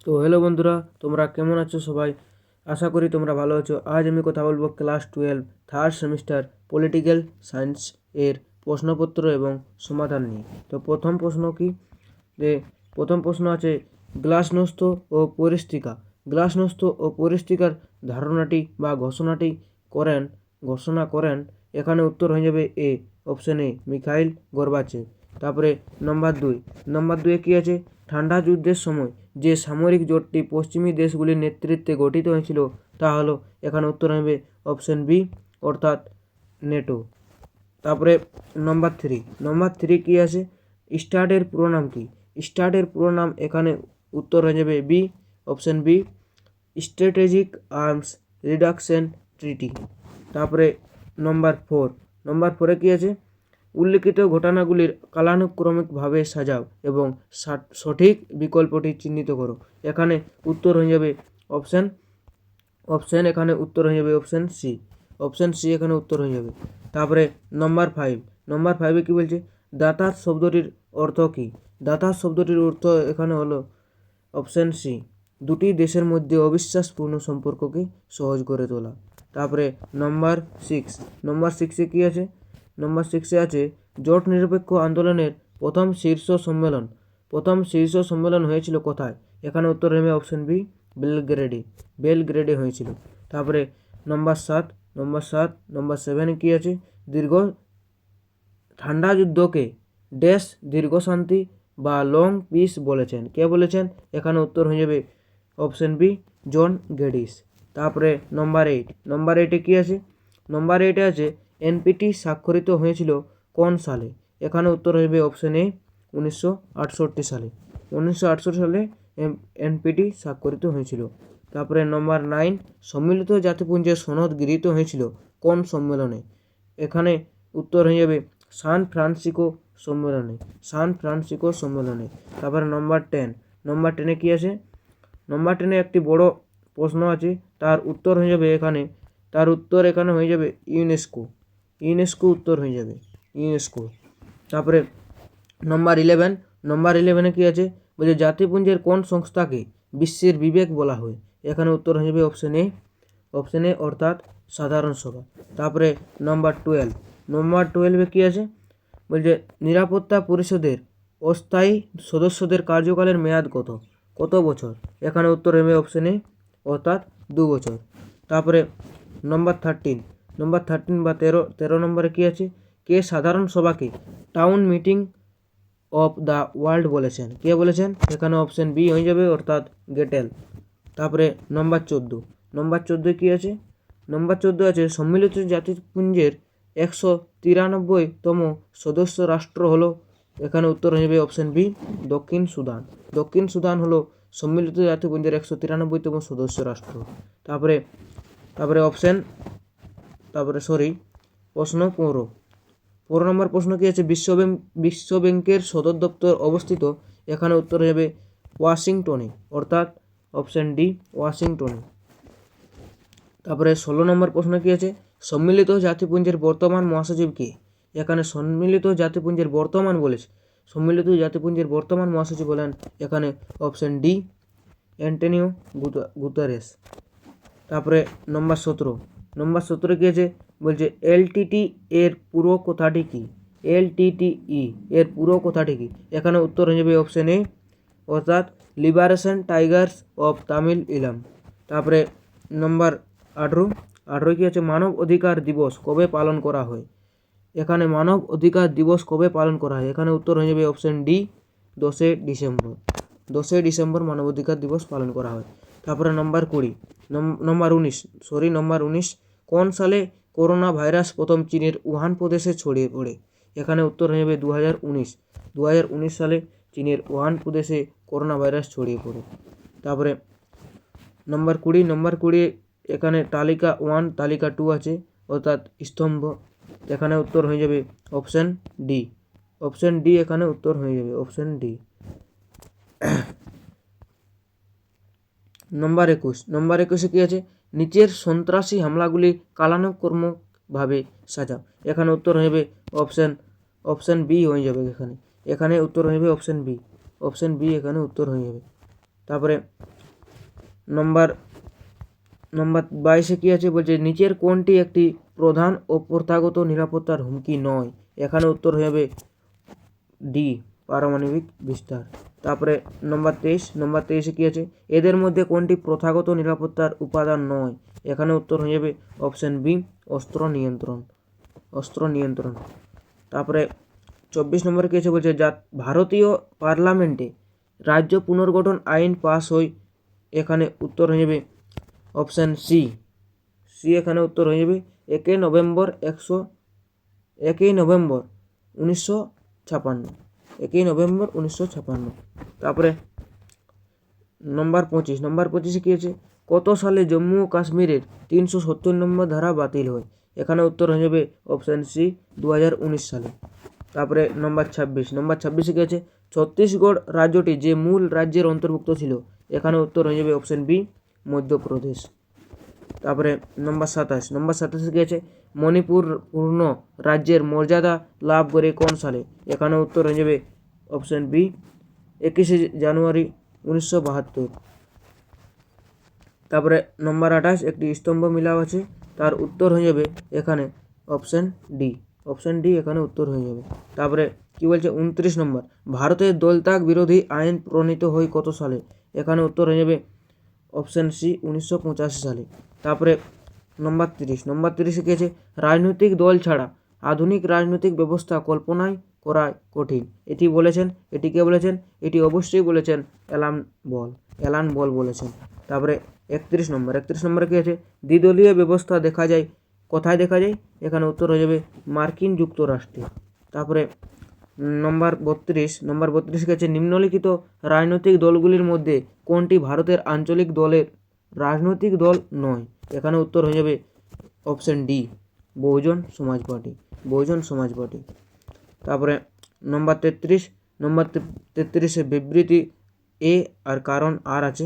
তো হ্যালো বন্ধুরা, তোমরা কেমন আছো সবাই? আশা করি তোমরা ভালো আছো। আজ আমি কথা বলবো class 12 third semester political science এর প্রশ্নপত্র এবং সমাধান নিয়ে। তো প্রথম প্রশ্ন কি, যে প্রথম প্রশ্ন আছে গ্লাসনস্ত ও পরিস্থিকা। গ্লাসনস্ত ও পরিস্থিকার ধারণাটি বা ঘোষণা করেন। এখানে উত্তর হয়ে যাবে এ, অপশন এ, মিখাইল গর্বাচেভ। তারপরে নম্বর দুয়ে কি আছে, ঠান্ডা যুদ্ধের সময় যে সামরিক জোটটি পশ্চিমী দেশগুলির নেতৃত্বে গঠিত হয়েছিল তা হলো, এখানে উত্তর হবে অপশন বি, অর্থাৎ নেটো। তারপরে নম্বর থ্রি কি আছে, স্টার্টের পুরো নাম কি? স্টার্টের পুরো নাম এখানে উত্তর হয়ে যাবে B, option B, strategic arms reduction treaty. তারপরে নম্বর ফোরে কি আছে, উল্লিখিত ঘটনাগুলির কালানুক্রমিকভাবে সাজাও এবং সঠিক বিকল্পটি চিহ্নিত করো। এখানে উত্তর হয়ে যাবে অপশন এখানে উত্তর হয়ে যাবে অপশন সি এখানে উত্তর হয়ে যাবে। তারপরে নম্বর ফাইভে কি বলছে, দাতার শব্দটির অর্থ কি? দাতার শব্দটির অর্থ এখানে হলো অপশন সি, দুটি দেশের মধ্যে অবিশ্বাসপূর্ণ সম্পর্ককে সহজ করে তোলা। তারপরে নম্বর সিক্সে কি আছে, নম্বর 6 আছে জোট নিরপেক্ষ আন্দোলনের প্রথম শীর্ষ সম্মেলন হয়েছিল কোথায়? এখানে উত্তর হবে অপশন বি, বেলগ্রেডে হয়েছিল। তারপরে নম্বর 7 কি আছে, ঠান্ডা যুদ্ধকে দীর্ঘ শান্তি বা লং পিস বলেছেন। কে বলেছেন? এখানে উত্তর হয়ে যাবে অপশন বি, জন গেডিস। তারপরে নম্বর 8 কি আছে, নম্বর 8 আছে এনপিটি স্বাক্ষরিত হয়েছিল কোন সালে? এখানে উত্তর হবে অপশন এ, 1968 সালে। 1968 সালে এনপিটি স্বাক্ষরিত হয়েছিল। তারপরে নম্বর 9, সম্মিলিত জাতিপুঞ্জের সনদ গৃহীত হয়েছিল কোন সম্মেলনে? এখানে উত্তর হয়ে যাবে সান ফ্রান্সিসকো সম্মেলনে। তারপরে নম্বর 10 কি আছে, নম্বর 10 একটি বড় প্রশ্ন আছে, তার উত্তর এখানে হয়ে যাবে ইউনেস্কো উত্তর হয়ে যাবে ইউনেস্কো। তারপরে নম্বর 11 কি আছে, বলছে জাতিপুঞ্জের কোন সংস্থাকে বিশ্বের বিবেক বলা হয়? এখানে উত্তর হয়ে যাবে অপশন এ অর্থাৎ সাধারণ সভা। তারপরে নম্বর 12 কি আছে, বলছে নিরাপত্তা পরিষদের অস্থায়ী সদস্যদের কার্যকালের মেয়াদ কত বছর? এখানে উত্তর হবে অপশন এ, অর্থাৎ 2 বছর। তারপরে নম্বর 13 বা 13 নম্বরে কি আছে, কে সাধারণ সভাকে town meeting of the world বলেছেন? কে বলেছেন? এখানে অপশন বি হয়ে যাবে, অর্থাৎ গেটেল। তারপরে নম্বর 14 কি আছে, নম্বর 14 আছে সম্মিলিত জাতিপুঞ্জের 193তম সদস্য রাষ্ট্র হলো? এখানে উত্তর হয়ে যাবে অপশন বি, দক্ষিণ সুদান হলো সম্মিলিত জাতিপুঞ্জের 193তম সদস্য রাষ্ট্র। তারপরে প্রশ্ন 15 নম্বর প্রশ্ন কি আছে, বিশ্ব ব্যাংকের সদর দপ্তর অবস্থিত? এখানে উত্তর হয়ে যাবে ওয়াশিংটনে, অর্থাৎ অপশন ডি, ওয়াশিংটনে। তারপরে 16 নম্বর প্রশ্ন কি আছে, সম্মিলিত জাতিপুঞ্জের বর্তমান মহাসচিব কে? এখানে সম্মিলিত জাতিপুঞ্জের বর্তমান মহাসচিব বলেন এখানে অপশন ডি, অ্যান্টোনিও গুতেরেস। তারপরে নম্বর 17 কি আছে, বলছে এলটিটি এর পুরো কথাটি কি? এলটিটিই এর পুরো কথাটি কি? এখানে উত্তর হয়ে যাবে অপশন এ, অর্থাৎ লিবারেশন টাইগার্স অফ তামিল ইলাম। তারপরে নম্বর 18 কি আছে, মানব অধিকার দিবস কবে পালন করা হয়? এখানে মানব অধিকার দিবস কবে পালন করা হয়? এখানে উত্তর হয়ে যাবে অপশন ডি, 10 ডিসেম্বর মানব অধিকার দিবস পালন করা হয়। তারপরে নম্বর 19 কোন সালে করোনা ভাইরাস প্রথম চীনের উহান প্রদেশে ছড়িয়ে পড়ে? এখানে উত্তর হয়ে যাবে 2019 সালে চীনের উহান প্রদেশে করোনা ভাইরাস ছড়িয়ে পড়ে। তারপরে নম্বর 20 এখানে তালিকা 1 তালিকা 2 আছে, অর্থাৎ স্তম্ভ। এখানে উত্তর হয়ে যাবে অপশন ডি এখানে উত্তর হয়ে যাবে অপশন ডি। নম্বর 21 কি আছে, নিচের সন্ত্রাসী হামলাগুলি কালানুক্রমিকভাবে সাজাও। এখানে উত্তর হয়ে যাবে অপশন বি হয়ে যাবে। এখানে উত্তর হয়ে যাবে অপশন বি এখানে উত্তর হয়ে যাবে। তারপরে নম্বর 22-এ কী আছে বলছে নিচের কোনটি একটি প্রধান ও প্রথাগত নিরাপত্তার হুমকি নয়? এখানে উত্তর হয়ে যাবে ডি, পারমাণবিক বিস্তার। তারপরে নম্বর 23-এ কী আছে এদের মধ্যে কোনটি প্রথাগত নিরাপত্তার উপাদান নয়? এখানে উত্তর হয়ে যাবে অপশন বি, অস্ত্র নিয়ন্ত্রণ। তারপরে 24 নম্বরে কী আছে বলছে ভারতীয় পার্লামেন্টে রাজ্য পুনর্গঠন আইন পাস হয়। এখানে উত্তর হয়ে যাবে অপশান সি, এখানে উত্তর হয়ে যাবে 1 নভেম্বর 1956। তারপরে নম্বর 25-এ কী আছে কত সালে জম্মু ও কাশ্মীরের 370 নম্বর ধারা বাতিল হয়? এখানে উত্তর হয়ে যাবে অপশান সি, 2019 সালে। তারপরে নম্বর 26-এ কী আছে ছত্তিশগড় রাজ্যটি যে মূল রাজ্যের অন্তর্ভুক্ত ছিল? এখানে উত্তর হয়ে যাবে অপশান বি, মধ্যপ্রদেশ। তারপরে নম্বর 27-এ কী আছে মণিপুর পূর্ণ রাজ্যের মর্যাদা লাভ করে কোন সালে? এখানে উত্তর হয়ে যাবে অপশান বি, 21 জানুয়ারি 1972। তারপরে নম্বর 28 একটি স্তম্ভ মিলাও আছে, তার উত্তর হয়ে যাবে এখানে অপশান ডি, এখানে উত্তর হয়ে যাবে। তারপরে কি বলছে 29 নম্বর ভারতের দলত্যাগ বিরোধী আইন প্রণীত হয় কত সালে? এখানে উত্তর হয়ে যাবে অপশান সি, 1985 সালে। তারপরে নম্বর 30-এ কী আছে রাজনৈতিক দল ছাড়া আধুনিক রাজনৈতিক ব্যবস্থা কল্পনায় করা কঠিন। এটি কে বলেছেন? এটি অবশ্যই বলেছেন অ্যালান বল বলেছেন। তারপরে 31 নম্বরে কী আছে দ্বিদলীয় ব্যবস্থা কোথায় দেখা যায়? এখানে উত্তর হয়ে যাবে মার্কিন যুক্তরাষ্ট্রে। তারপরে নম্বর 32 কী আছে নিম্নলিখিত রাজনৈতিক দলগুলির মধ্যে কোনটি ভারতের আঞ্চলিক রাজনৈতিক দল নয়? এখানে উত্তর হয়ে যাবে অপশান ডি, বহুজন সমাজ পার্টি। তারপরে নম্বর 33-এ বিবৃতি এ আর কারণ আর আছে,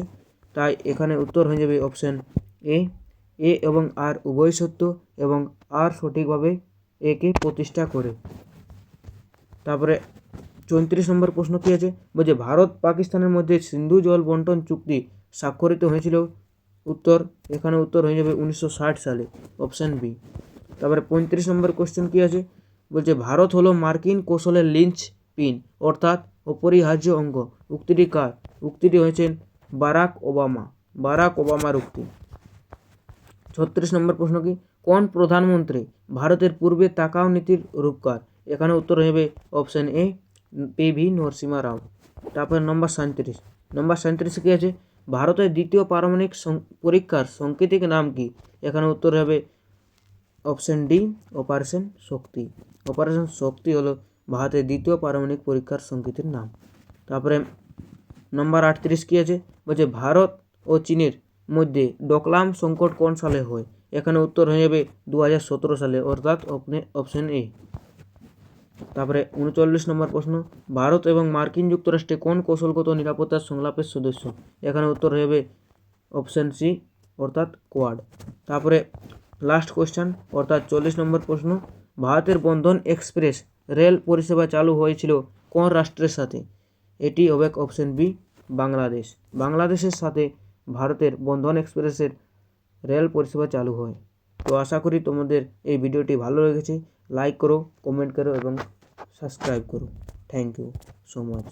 তাই এখানে উত্তর হয়ে যাবে অপশান এ এবং আর উভয় সত্য এবং আর সঠিকভাবে একে প্রতিষ্ঠা করে। তারপরে 34 নম্বর প্রশ্ন কী আছে বলছে ভারত পাকিস্তানের মধ্যে সিন্ধু জল বন্টন চুক্তি স্বাক্ষরিত হয়েছিল? এখানে উত্তর হয়ে যাবে 1960 সালে, অপশান বি। তারপরে 35 নম্বর কোশ্চেন কী আছে বলছে ভারত হলো মার্কিন কৌশলের লিঞ্চ পিন অর্থাৎ অপরিহার্য অঙ্গ। উক্তিটি কার? উক্তিটি হয়েছেন বারাক ওবামার উক্তি। 36 নম্বর প্রশ্ন কি কোন প্রধানমন্ত্রী ভারতের পূর্বে তাকাও নীতির রূপকার? এখানে উত্তর হয়ে যাবে অপশান এ, পি.ভি. নরসিমহা রাও। তারপর নম্বর 37 কী আছে ভারতের দ্বিতীয় পারমাণবিক পরীক্ষার সাংকেতিক নাম কি? এখানে উত্তর হবে অপশান ডি, অপারেশন শক্তি হলো ভারতের দ্বিতীয় পারমাণবিক পরীক্ষার সংকেতের নাম। তারপরে নম্বর 38 কী আছে বলছে ভারত ও চীনের মধ্যে ডোকলাম সংকট কোন সালে হয়? এখানে উত্তর হয়ে যাবে 2017 সালে, অর্থাৎ অপশান এ। তারপরে 39 নম্বর প্রশ্ন ভারত এবং মার্কিন যুক্তরাষ্ট্রে কোন কৌশলগত নিরাপত্তার সংলাপের সদস্য? এখানে উত্তর হয়ে যাবে অপশান সি, অর্থাৎ কোয়াড। তারপরে লাস্ট কোশ্চেন অর্থাৎ 40 নম্বর প্রশ্ন ভারতের বন্ধন এক্সপ্রেস রেল পরিষেবা চালু হয়েছিল কোন রাষ্ট্রের সাথে? এটি হবে অপশান বি, বাংলাদেশের সাথে ভারতের বন্ধন এক্সপ্রেসের রেল পরিষেবা চালু হয়। তো আশা করি তোমাদের এই ভিডিওটি ভালো লেগেছে। লাইক করো, কমেন্ট করো এবং সাবস্ক্রাইব করো। Thank you so much.